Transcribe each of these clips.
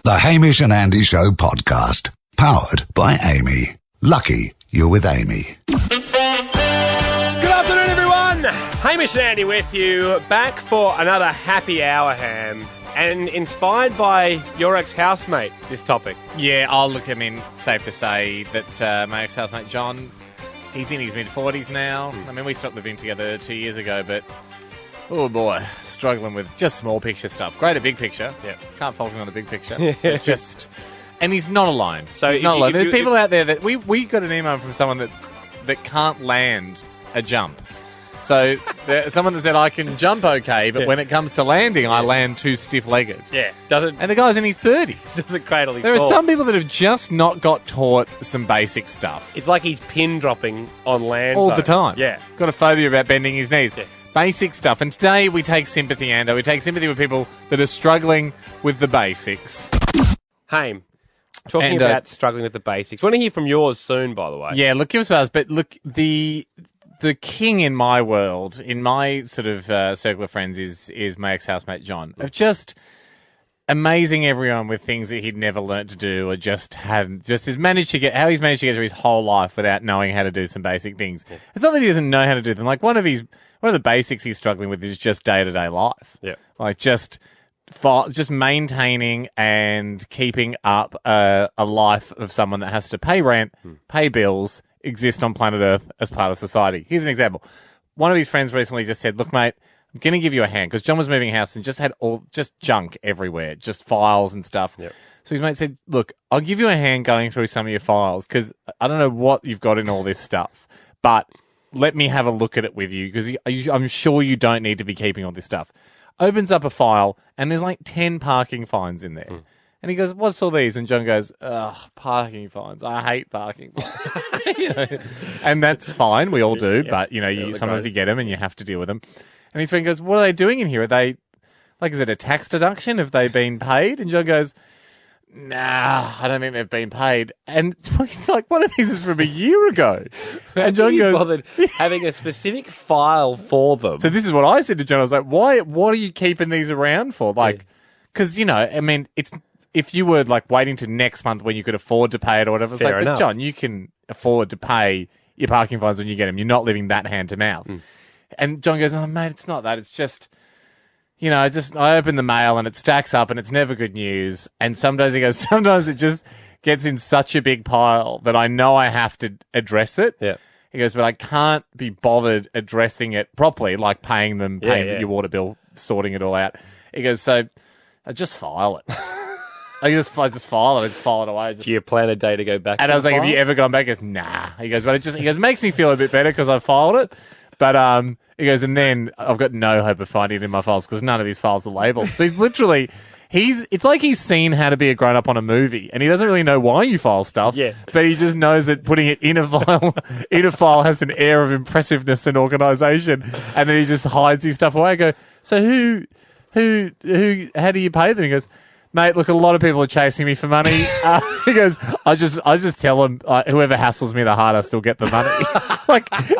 The Hamish and Andy Show podcast. Powered by Amy. Lucky you're with Amy. Good afternoon, everyone. Hamish and Andy with you, back for another happy hour, Ham. And inspired by your ex-housemate, this topic. Yeah, safe to say that my ex-housemate John, he's in his mid-40s now. I mean, we stopped living together 2 years ago, but, oh boy, struggling with just small picture stuff. Great at big picture. Yeah. Can't fault him on the big picture. And he's not alone. So he's not alone. There are people out there that we got an email from someone that can't land a jump. So there's someone that said, I can jump okay, but when it comes to landing, I land too stiff-legged. Yeah. And the guy's in his 30s. Doesn't cradle his There ball. are some people that have just not got taught some basic stuff. It's like he's pin-dropping on land. All the time. Yeah. Got a phobia about bending his knees. Yeah. Basic stuff. And today we take sympathy, Ando. We take sympathy with people that are struggling with the basics. Ham, talking about struggling with the basics. Want to hear from yours soon, by the way. Yeah, look, give us buzz. But look, the king in my world, in my sort of circle of friends, is my ex-housemate John. Of just amazing everyone with things that he'd never learnt to do, or he's managed to get through his whole life without knowing how to do some basic things. Yeah. It's not that he doesn't know how to do them. Like one of the basics he's struggling with is just day-to-day life. Yeah. Like just maintaining and keeping up a life of someone that has to pay rent, pay bills, exist on planet Earth as part of society. Here's an example. One of his friends recently just said, look, mate, I'm going to give you a hand, because John was moving house and just had just junk everywhere, just files and stuff. Yep. So his mate said, look, I'll give you a hand going through some of your files, because I don't know what you've got in all this stuff, but let me have a look at it with you, because I'm sure you don't need to be keeping all this stuff. Opens up a file, and there's like 10 parking fines in there. And he goes, what's all these? And John goes, ugh, parking fines. I hate parking fines. And that's fine. We all do. Yeah. But, sometimes you get them and you have to deal with them. And his friend goes, what are they doing in here? Are they, is it a tax deduction? Have they been paid? And John goes, nah, I don't think they've been paid. And he's like, one of these is from a year ago. And John goes, bothered having a specific file for them. So this is what I said to John. I was like, what are you keeping these around for? Because, it's, if you were waiting to next month when you could afford to pay it or whatever, it's Fair enough. But John, you can afford to pay your parking fines when you get them. You're not living that hand to mouth. And John goes, oh, mate, it's not that. It's just, I open the mail and it stacks up and it's never good news. And sometimes he goes, sometimes it just gets in such a big pile that I know I have to address it. Yeah. He goes, but I can't be bothered addressing it properly, like paying your water bill, sorting it all out. He goes, so I just file it. I just file it. I just file it away. Do you plan a day to go back? And I was like, have you ever gone back? He goes, nah. He goes, but it makes me feel a bit better because I filed it. But he goes, and then I've got no hope of finding it in my files because none of his files are labelled. So he's literally, it's like he's seen how to be a grown up on a movie, and he doesn't really know why you file stuff. Yeah. But he just knows that putting it in a file has an air of impressiveness and organisation, and then he just hides his stuff away. I go, so how do you pay them? He goes, mate, look, a lot of people are chasing me for money. He goes, I just tell them, whoever hassles me the hardest will get the money.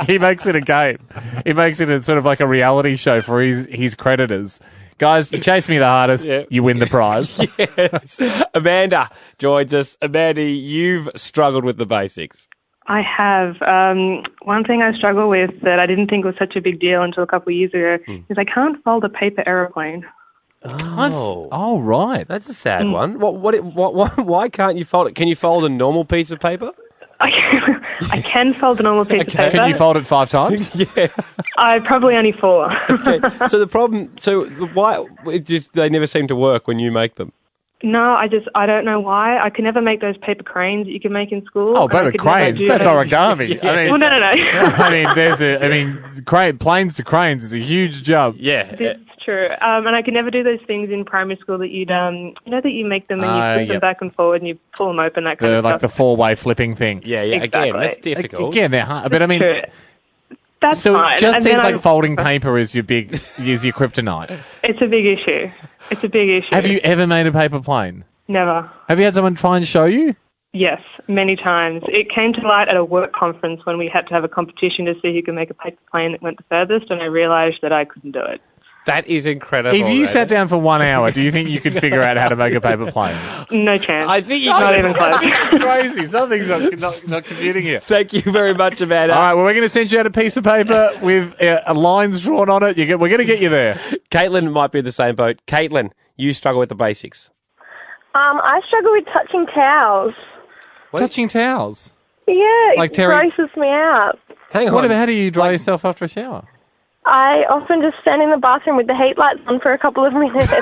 He makes it a game. He makes it a sort of like a reality show for his creditors. Guys, you chase me the hardest, you win the prize. Yes. Amanda joins us. Amanda, you've struggled with the basics. I have. One thing I struggle with that I didn't think was such a big deal until a couple of years ago is I can't fold a paper aeroplane. Oh, right. That's a sad one. Why can't you fold it? Can you fold a normal piece of paper? I can fold a normal piece of paper. Can you fold it 5 times? Yeah. Probably only 4. Okay. Why they never seem to work when you make them? No, I don't know why. I can never make those paper cranes that you can make in school. Oh, paper cranes? That's origami. Yeah. No. Planes to cranes is a huge jump. Yeah. It's true. And I could never do those things in primary school that you'd, that you make them and you flip them back and forward and you pull them open, that kind of stuff. Like the 4-way flipping thing. Yeah. Exactly. Again, that's difficult. Again, they're hard. But True. That's so fine. It just and seems like folding paper is your kryptonite. It's a big issue. Have you ever made a paper plane? Never. Have you had someone try and show you? Yes, many times. It came to light at a work conference when we had to have a competition to see who could make a paper plane that went the furthest, and I realised that I couldn't do it. That is incredible. If you man. sat down for 1 hour, do you think you could figure out how to make a paper plane? No chance. I think you Not even close. It's crazy. Something's not computing here. Thank you very much, Amanda. All right, well, we're going to send you out a piece of paper with lines drawn on it. We're going to get you there. Caitlin might be in the same boat. Caitlin, you struggle with the basics. I struggle with touching towels. Touching towels. Yeah, Like it Terry- grosses me out. Hang on. What about how do you dry yourself after a shower? I often just stand in the bathroom with the heat lights on for a couple of minutes.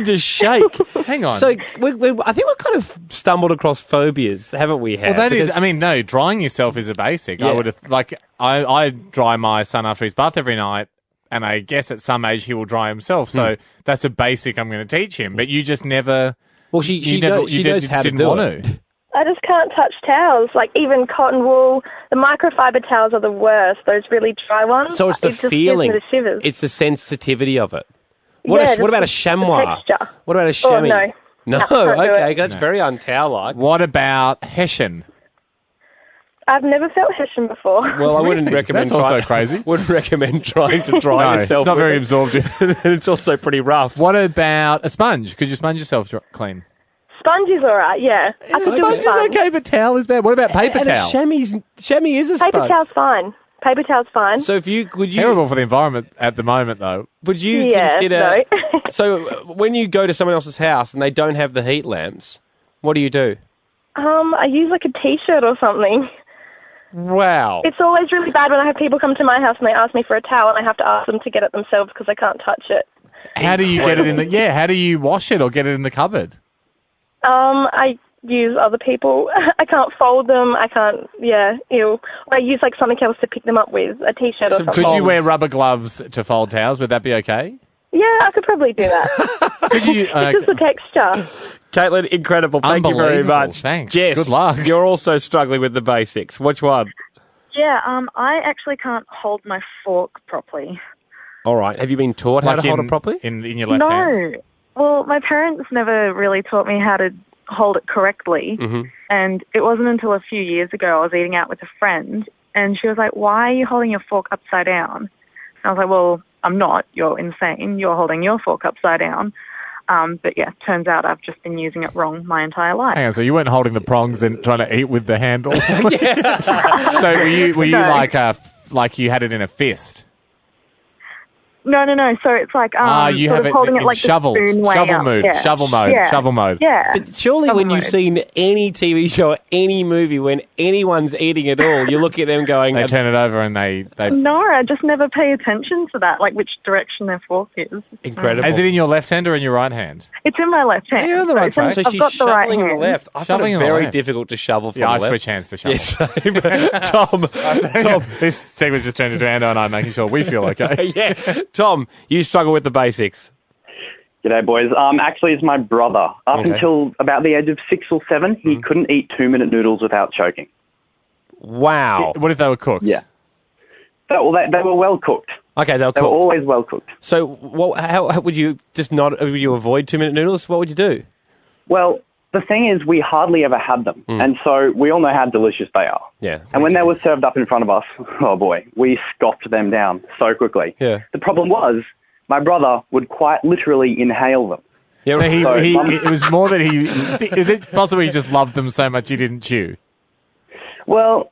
Just shake. Hang on. So I think we've kind of stumbled across phobias, haven't we? Well, that is, I mean, no, drying yourself is a basic. Yeah. I would have, I dry my son after his bath every night, and I guess at some age he will dry himself. So that's a basic I'm going to teach him. But you just never. Well, she knows how to didn't do want it. to. I just can't touch towels, like even cotton wool. The microfiber towels are the worst, those really dry ones. So it's the it just feeling. Gives me the shivers. It's the sensitivity of it. What Yeah, about a the chamois? texture. What about a chamois? no. No, No, can't do okay, it. that's very untowel-like. What about Hessian? I've never felt Hessian before. Well, I wouldn't recommend. That's also crazy. Wouldn't recommend trying to dry No, yourself. it's not with very it. absorbent. It's also pretty rough. What about a sponge? Could you sponge yourself clean? Sponge is all right, yeah. I could do a Sponge is sponge. okay, but towel is bad. What about paper And towel? a chamois is a sponge. Paper towel's fine. Paper towel's fine. So would you Terrible for the environment at the moment, though. would you Yeah, consider? no. So when you go to someone else's house and they don't have the heat lamps, what do you do? I use like a T-shirt or something. Wow. It's always really bad when I have people come to my house and they ask me for a towel and I have to ask them to get it themselves because I can't touch it. How do you get it in the? Yeah, how do you wash it or get it in the cupboard? I use other people. I can't fold them. I can't, ew. Or I use like something else to pick them up with, a T-shirt or something. Could you wear rubber gloves to fold towels? Would that be okay? Yeah, I could probably do that. Could you? It's just the texture. Caitlin, incredible. Thank you very Unbelievable. much. Thanks. Jess, Good luck. You're also struggling with the basics. Which one? Yeah, I actually can't hold my fork properly. All right. Have you been taught how to hold it properly? In your left hand? No. Well, my parents never really taught me how to hold it correctly. Mm-hmm. And it wasn't until a few years ago I was eating out with a friend and she was like, "Why are you holding your fork upside down?" And I was like, "Well, I'm not. You're insane. You're holding your fork upside down." But yeah, turns out I've just been using it wrong my entire life. Hang on, so you weren't holding the prongs and trying to eat with the handle? So were you No. like you had it in a fist? No. So it's like You sort have of it holding in it like shovel, the spoon way shovel up. mode, Yeah. shovel mode, Yeah. shovel mode. Yeah. But surely Shovel when you've mode. seen any TV show or any movie, when anyone's eating at all, you look at them going, They turn it over and they No, I just never pay attention to that, like which direction their fork is. incredible. Is it in your left hand or in your right hand? It's in my left hand. you're on the right it's in- track. So I've she's got the right shoveling in the hand. left. I find Shoveling it in the very left. difficult to shovel from Yeah, I the left. switch hands to shovel. Yes. Tom. This segment's just turned into Ando and I making sure we feel okay. Yeah. Tom, you struggle with the basics. G'day, boys. Actually, it's my brother. Up Okay. until about the age of 6 or 7, he couldn't eat 2-minute noodles without choking. Wow. What if they were cooked? Yeah. Well, they were well cooked. Okay, they'll They were cook. always well cooked. So, how would you just not? Would you avoid 2-minute noodles? What would you do? Well, the thing is, we hardly ever had them, and so we all know how delicious they are. Yeah. And when they were served up in front of us, oh boy, we scoffed them down so quickly. Yeah. The problem was, my brother would quite literally inhale them. Yeah. So So, it was more that he... Is it possible he just loved them so much he didn't chew? Well,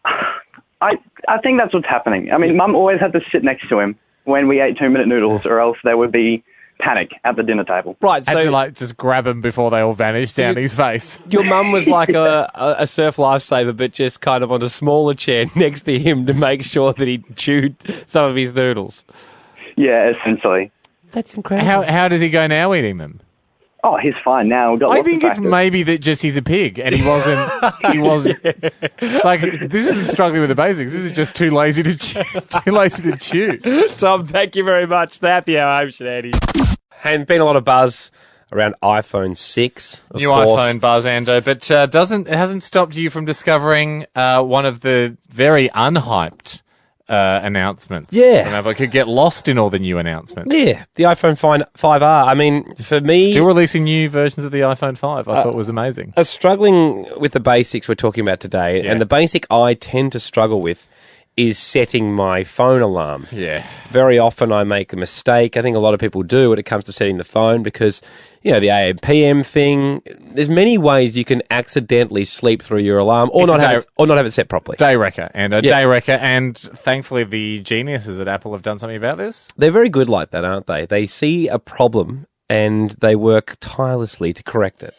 I think that's what's happening. I mean, Mum always had to sit next to him when we ate 2-minute noodles, or else there would be panic at the dinner table. Right. Had to So, just grab them before they all vanished down his face. your mum was like a surf lifesaver, but just kind of on a smaller chair next to him to make sure that he chewed some of his noodles. Yeah, essentially. That's incredible. How does he go now eating them? Oh, he's fine now. We've got I lots think of it's practice. maybe that just he's a pig and he wasn't like this isn't struggling with the basics. This is just too lazy to chew. Too lazy to chew. Tom, thank you very much. The happy hour, Hamish and Andy. And been a lot of buzz around iPhone 6. Of New course. iPhone buzz, Ando, but it hasn't stopped you from discovering one of the very unhyped announcements. Yeah. from Apple. Could get lost in all the new announcements. Yeah, the iPhone 5R. I mean, for me... Still releasing new versions of the iPhone 5. I thought was amazing. Struggling with the basics we're talking about today, Yeah. and the basic I tend to struggle with is setting my phone alarm. Yeah. Very often I make a mistake. I think a lot of people do when it comes to setting the phone because, you know, the AM PM thing, there's many ways you can accidentally sleep through your alarm or not have it set properly. Day wrecker. Day wrecker. And thankfully the geniuses at Apple have done something about this. They're very good like that, aren't they? They see a problem and they work tirelessly to correct it.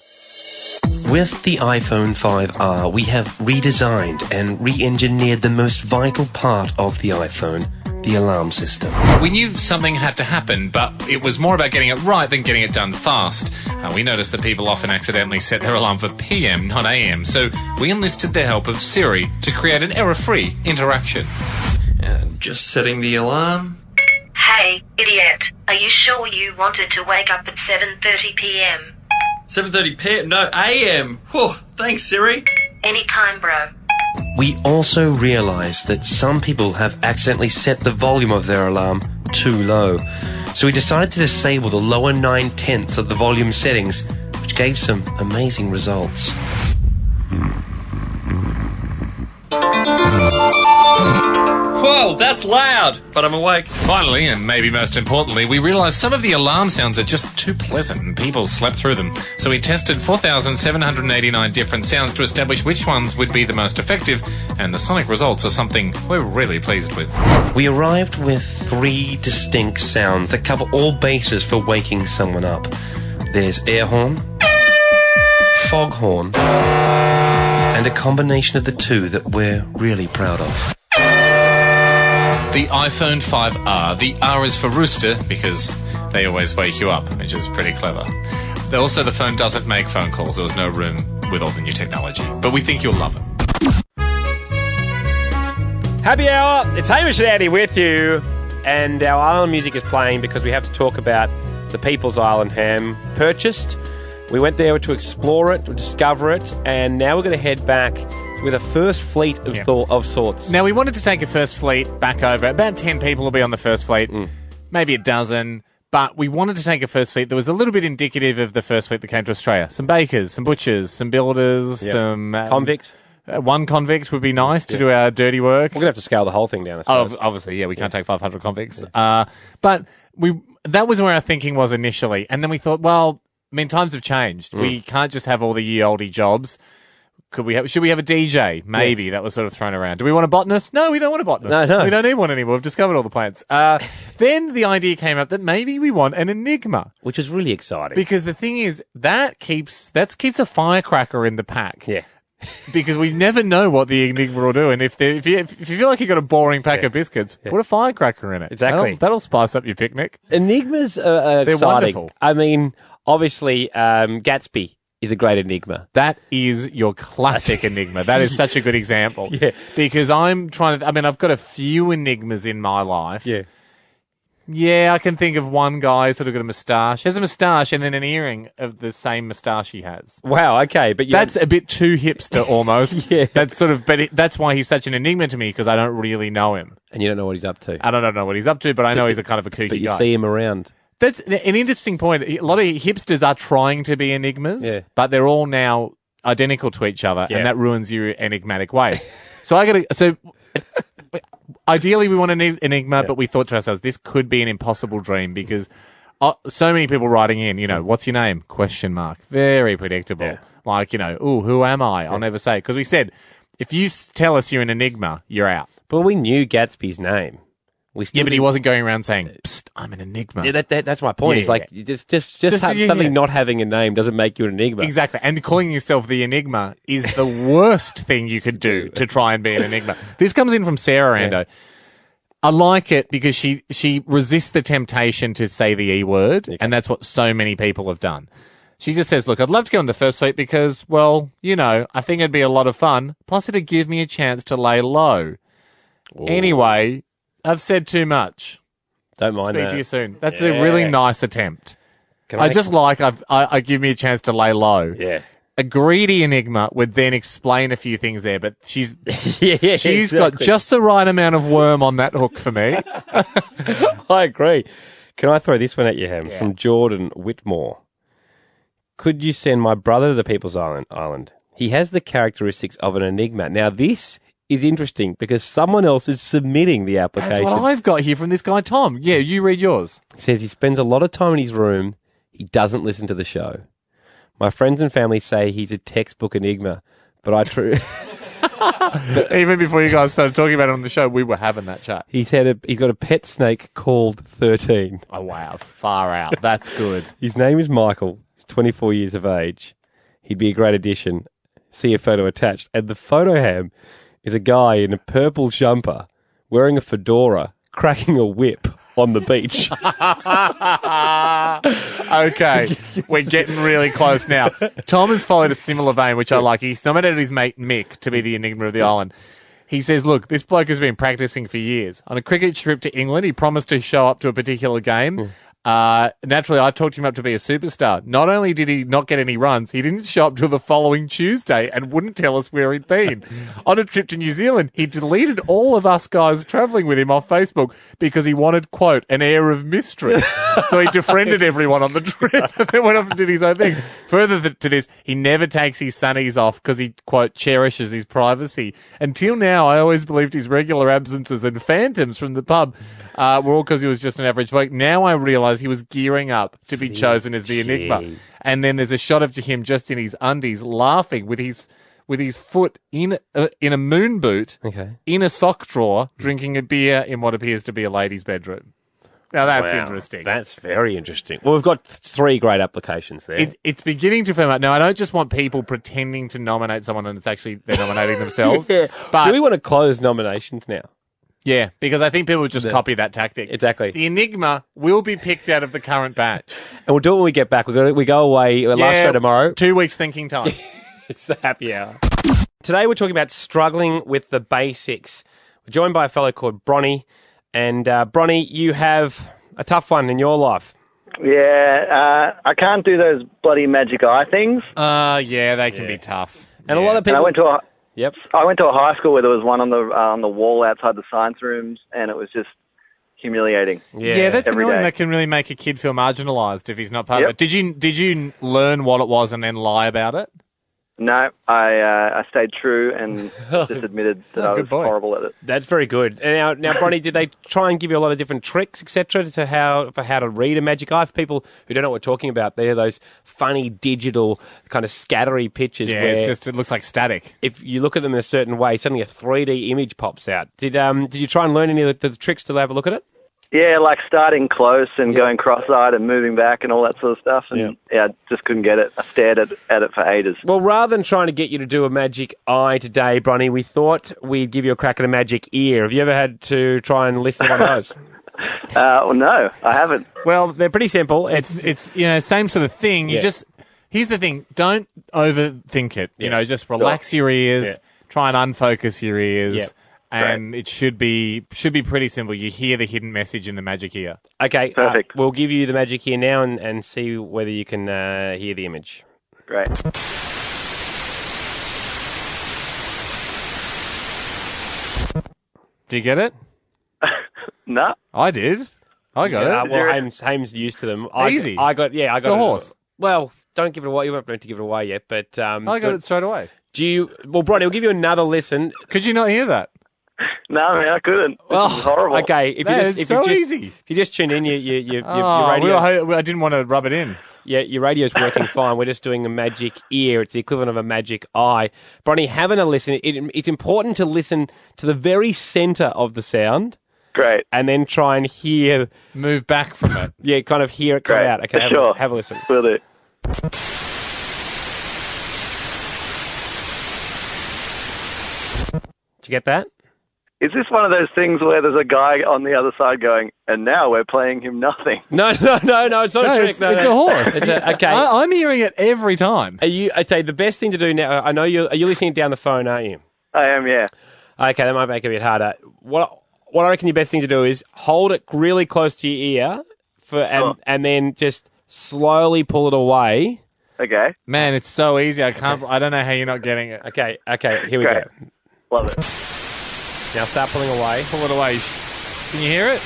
With the iPhone 5R, we have redesigned and re-engineered the most vital part of the iPhone, the alarm system. We knew something had to happen, but it was more about getting it right than getting it done fast. We noticed that people often accidentally set their alarm for PM, not AM, so we enlisted the help of Siri to create an error-free interaction. Just setting the alarm. Hey, idiot. Are you sure you wanted to wake up at 7:30 p.m.? 7:30 p.m. No, AM. Whew, thanks, Siri. Anytime, bro. We also realised that some people have accidentally set the volume of their alarm too low. So we decided to disable the lower 9/10 of the volume settings, which gave some amazing results. Whoa, that's loud, but I'm awake. Finally, and maybe most importantly, we realised some of the alarm sounds are just too pleasant and people slept through them. So we tested 4,789 different sounds to establish which ones would be the most effective, and the sonic results are something we're really pleased with. We arrived with 3 distinct sounds that cover all bases for waking someone up. There's air horn, fog horn, and a combination of the two that we're really proud of. The iPhone 5R. The R is for rooster because they always wake you up, which is pretty clever. Also, the phone doesn't make phone calls. There was no room with all the new technology. But we think you'll love it. Happy hour. It's Hamish and Andy with you. And our island music is playing because we have to talk about the People's Island ham purchased. We went there to explore it, to discover it, and now we're going to head back with a first fleet of sorts. Now, we wanted to take a first fleet back over. About 10 people will be on the first fleet, maybe a dozen. But we wanted to take a first fleet that was a little bit indicative of the first fleet that came to Australia. Some bakers, some butchers, some builders, some... convicts. One convict would be nice to do our dirty work. We're going to have to scale the whole thing down, I suppose. Obviously, we can't take 500 convicts. But that was where our thinking was initially. And then we thought, well, I mean, times have changed. We can't just have all the ye-olde jobs. Should we have a DJ? Maybe. Yeah. That was sort of thrown around. Do we want a botanist? No, we don't want a botanist. No. We don't need one anymore. We've discovered all the plants. Then the idea came up that maybe we want an enigma. Which is really exciting. Because the thing is, that keeps a firecracker in the pack. Yeah. Because we never know what the enigma will do. And if you feel like you've got a boring pack of biscuits, put a firecracker in it. Exactly. That'll spice up your picnic. Enigmas are They're exciting. wonderful. I mean, obviously, Gatsby is a great enigma. That is your classic enigma. That is such a good example. Yeah. Because I've got a few enigmas in my life. Yeah. Yeah, I can think of one guy who's sort of got a moustache. Has a moustache and then an earring of the same moustache he has. Wow, okay. But that's a bit too hipster almost. Yeah. That's why he's such an enigma to me, because I don't really know him. And you don't know what he's up to. I don't know what he's up to, but I know he's a kind of a kooky guy. But you see him around. That's an interesting point. A lot of hipsters are trying to be enigmas, but they're all now identical to each other, and that ruins your enigmatic ways. Ideally, we want an enigma, but we thought to ourselves, this could be an impossible dream because so many people writing in, what's your name? ? Very predictable. Yeah. Like, who am I? I'll never say. Because we said, if you tell us you're an enigma, you're out. But we knew Gatsby's name. But he wasn't going around saying, "Psst, I'm an enigma." Yeah, that's my point. It's like just something not having a name doesn't make you an enigma. Exactly, and calling yourself the enigma is the worst thing you could do to try and be an enigma. This comes in from Sarah Rando. I like it because she resists the temptation to say the E word, and that's what so many people have done. She just says, "Look, I'd love to go on the first fleet because, well, I think it'd be a lot of fun. Plus, it'd give me a chance to lay low." Ooh. Anyway. I've said too much. Don't mind Speak that. to you soon. That's a really nice attempt. I give me a chance to lay low. Yeah. A greedy enigma would then explain a few things there, but she's got just the right amount of worm on that hook for me. I agree. Can I throw this one at you, Ham? From Jordan Whitmore. Could you send my brother to the People's Island? He has the characteristics of an enigma. Now, this is interesting because someone else is submitting the application. That's what I've got here from this guy, Tom. Yeah, you read yours. It says he spends a lot of time in his room. He doesn't listen to the show. My friends and family say he's a textbook enigma, but I true. Even before you guys started talking about it on the show, we were having that chat. He's got a pet snake called 13. Oh, wow. Far out. That's good. His name is Michael. He's 24 years of age. He'd be a great addition. See a photo attached. And the photo ham is a guy in a purple jumper wearing a fedora cracking a whip on the beach. Okay, we're getting really close now. Tom has followed a similar vein, which I like. He's nominated his mate Mick to be the enigma of the island. He says, look, this bloke has been practicing for years. On a cricket trip to England, he promised to show up to a particular game. Naturally, I talked him up to be a superstar. Not only did he not get any runs, he didn't show up till the following Tuesday and wouldn't tell us where he'd been. On a trip to New Zealand, he deleted all of us guys travelling with him off Facebook because he wanted, quote, an air of mystery. So he defriended everyone on the trip and then went off and did his own thing. Further to this, he never takes his sunnies off because he, quote, cherishes his privacy. Until now, I always believed his regular absences and phantoms from the pub were all because he was just an average bloke. Now I realise he was gearing up to be chosen as the enigma. And then there's a shot of him just in his undies laughing with his foot in a moon boot, in a sock drawer, drinking a beer in what appears to be a lady's bedroom. Now that's interesting. That's very interesting. Well, we've got 3 great applications there. It's beginning to firm up. Now, I don't just want people pretending to nominate someone and it's actually they're nominating themselves. Yeah. But do we want to close nominations now? Yeah, because I think people would just copy that tactic. Exactly. The enigma will be picked out of the current batch. And we'll do it when we get back. We go away. Last show tomorrow. 2 weeks thinking time. It's the happy hour. Today we're talking about struggling with the basics. We're joined by a fellow called Bronny. And Bronny, you have a tough one in your life. Yeah, I can't do those bloody magic eye things. Yeah, they can be tough. And a lot of people... I went to a high school where there was one on the wall outside the science rooms, and it was just humiliating. Yeah, that's every annoying. day. That can really make a kid feel marginalised if he's not part of it. Did you learn what it was and then lie about it? No, I stayed true and just admitted that I was horrible at it. That's very good. And now, Bronny, did they try and give you a lot of different tricks, etc., to how to read a magic eye? For people who don't know what we're talking about, they're those funny digital kind of scattery pictures. Yeah, where it looks like static. If you look at them in a certain way, suddenly a 3D image pops out. Did you try and learn any of the tricks to have a look at it? Yeah, like starting close and going cross-eyed and moving back and all that sort of stuff. And I just couldn't get it. I stared at it for ages. Well, rather than trying to get you to do a magic eye today, Bronny, we thought we'd give you a crack at a magic ear. Have you ever had to try and listen to one of those? Well, no, I haven't. Well, they're pretty simple. It's same sort of thing. You just here's the thing: don't overthink it. You know, just relax your ears. Try and unfocus your ears. Yeah. And it should be pretty simple. You hear the hidden message in the magic ear. Okay, perfect. We'll give you the magic ear now and see whether you can hear the image. Great. Do you get it? No. I did. I got it. Well, Hames used to them. Easy. I got it. A horse. Well, don't give it away. You won't meant to give it away yet, but I got it straight away. Well, Bronny, we'll give you another listen. Could you not hear that? No, man, I couldn't. This is horrible. Okay, It's easy. If you just tune in, your Oh, radio. I didn't want to rub it in. Yeah, your radio's working fine. We're just doing a magic ear. It's the equivalent of a magic eye. Bronny, having a listen. It's important to listen to the very centre of the sound. Great. And then try and move back from it. Yeah, kind of hear it come out. Okay, have a listen. Will do. Did you get that? Is this one of those things where there's a guy on the other side going, and now we're playing him nothing? No, it's not a trick. It's a horse. Okay. I'm hearing it every time. Are you okay? The best thing to do now. I know you're listening down the phone, aren't you? I am. Yeah. Okay, that might make it a bit harder. What I reckon your best thing to do is hold it really close to your ear and then just slowly pull it away. Okay. Man, it's so easy. I don't know how you're not getting it. Okay. Here we go. Love it. Now start pulling away. Pull it away. Can you hear it?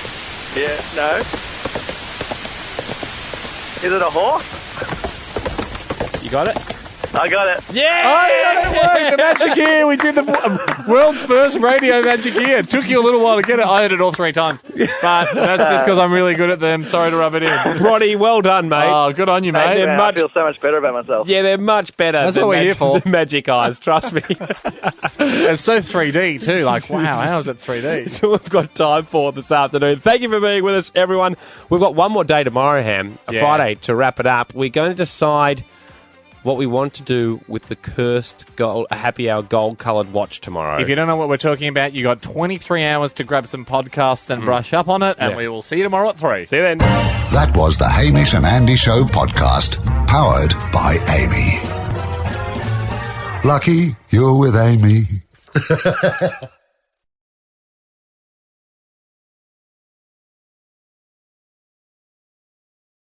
Yeah. No. Is it a horse? You got it? I got it. Yeah! Oh, yeah, it worked. The magic ear. We did the world's first radio magic ear. It took you a little while to get it. I heard it all 3 times. But that's just because I'm really good at them. Sorry to rub it in. Roddy, well done, mate. Oh, good on you, mate. They're I feel so much better about myself. Yeah, they're much better. That's than what we're here for. than Magic Eyes, trust me. It's so 3D too. Like, wow, how is it 3D? So we've got time for this afternoon. Thank you for being with us, everyone. We've got one more day tomorrow, Ham, a Friday, to wrap it up. We're going to decide what we want to do with the cursed happy hour gold-coloured watch tomorrow. If you don't know what we're talking about, you got 23 hours to grab some podcasts and brush up on it, and we will see you tomorrow at 3. See you then. That was the Hamish and Andy Show podcast, powered by Amy. Lucky you're with Amy.